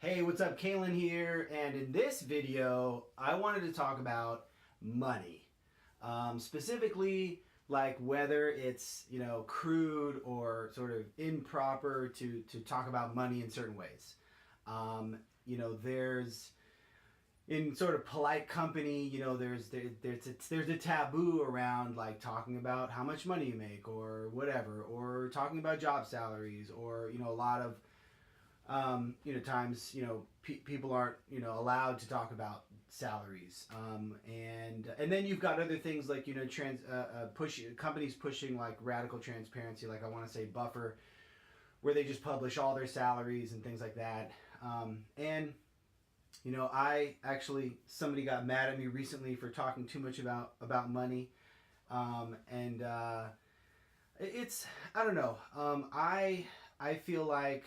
Hey, what's up? Kalen here, and in this video, I wanted to talk about money. Specifically, like whether it's, crude or sort of improper to talk about money in certain ways. There's in sort of polite company, there's a taboo around like talking about how much money you make or whatever, or talking about job salaries, or a lot of times people aren't allowed to talk about salaries, and then you've got other things like push companies pushing like radical transparency, like I want to say Buffer, where they just publish all their salaries and things like that. And I actually, somebody got mad at me recently for talking too much about money, and it's, I don't know. I feel like,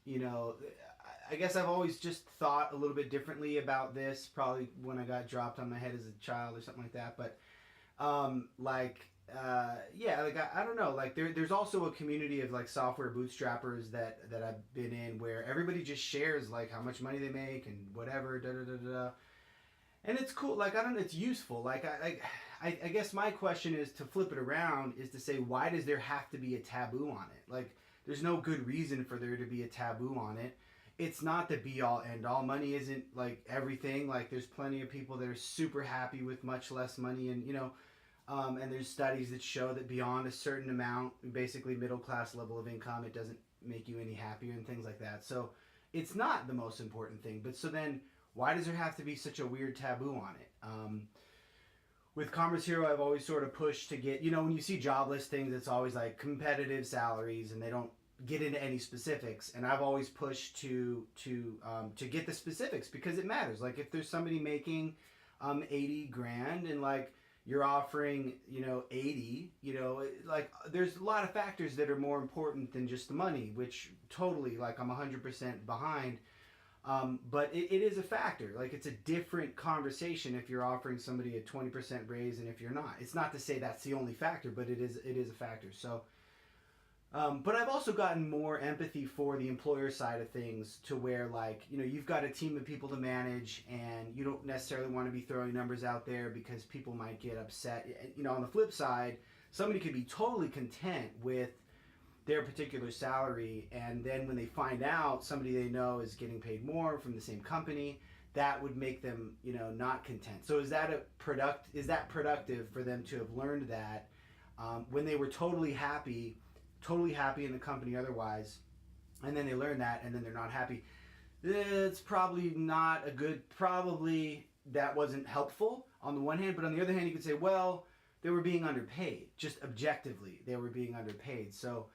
you know, I guess I've always just thought a little bit differently about this, probably when I got dropped on my head as a child or something like that. But, yeah, like I don't know. Like there's also a community of like software bootstrappers that I've been in, where everybody just shares like how much money they make and whatever, da da da da. And it's cool. Like I don't know, it's useful. Like I guess my question is, to flip it around, is to say, why does there have to be a taboo on it? Like there's no good reason for there to be a taboo on it. It's not the be all end all. Money isn't like everything. Like there's plenty of people that are super happy with much less money, and and there's studies that show that beyond a certain amount, basically middle class level of income, it doesn't make you any happier and things like that. So it's not the most important thing. But so then, why does there have to be such a weird taboo on it? With Commerce Hero, I've always sort of pushed to get, when you see job listings, it's always like competitive salaries, and they don't get into any specifics. And I've always pushed to get the specifics, because it matters. Like if there's somebody making 80 grand, and like you're offering 80, like there's a lot of factors that are more important than just the money, which totally, like, I'm 100% behind. But it is a factor. Like it's a different conversation if you're offering somebody a 20% raise and if you're not. It's not to say that's the only factor, but it is a factor. So, but I've also gotten more empathy for the employer side of things, to where like you've got a team of people to manage, and you don't necessarily want to be throwing numbers out there because people might get upset. On the flip side, somebody could be totally content with their particular salary, and then when they find out somebody they know is getting paid more from the same company, that would make them not content. So is that productive for them to have learned that, when they were totally happy in the company otherwise, and then they learn that and then they're not happy? It's probably not a good, probably that wasn't helpful on the one hand. But on the other hand, you could say, well, they were being underpaid. Just objectively, they were being underpaid. So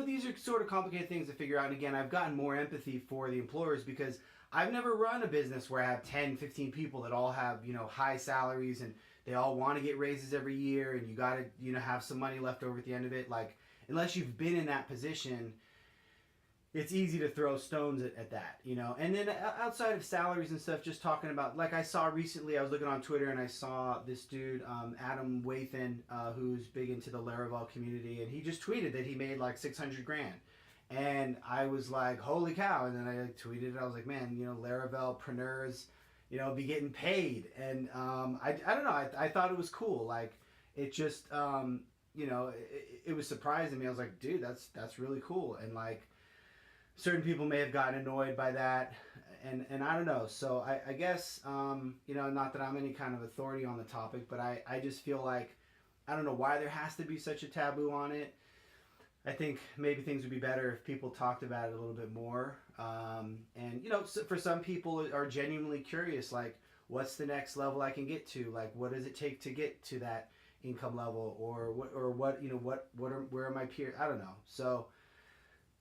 these are sort of complicated things to figure out. And again, I've gotten more empathy for the employers, because I've never run a business where I have 10, 15 people that all have, high salaries, and they all want to get raises every year, and you got to, have some money left over at the end of it. Like, unless you've been in that position, it's easy to throw stones at that, And then outside of salaries and stuff, just talking about, like I saw recently, I was looking on Twitter and I saw this dude, Adam Wathan, who's big into the Laravel community, and he just tweeted that he made like 600 grand. And I was like, holy cow. And then I tweeted it. I was like, man, Laravelpreneurs, be getting paid. And I don't know. I thought it was cool. Like, it just, it was surprising me. I was like, dude, that's really cool. And like, certain people may have gotten annoyed by that, and I don't know. So I guess, not that I'm any kind of authority on the topic, but I just feel like, I don't know why there has to be such a taboo on it. I think maybe things would be better if people talked about it a little bit more. And, for some people are genuinely curious, like, what's the next level I can get to? Like, what does it take to get to that income level? Or where are my peers? I don't know. So,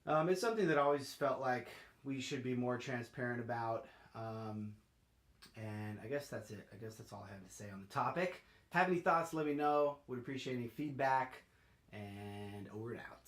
it's something that I always felt like we should be more transparent about. And I guess that's it. I guess that's all I have to say on the topic. Have any thoughts? Let me know. Would appreciate any feedback. And over and out.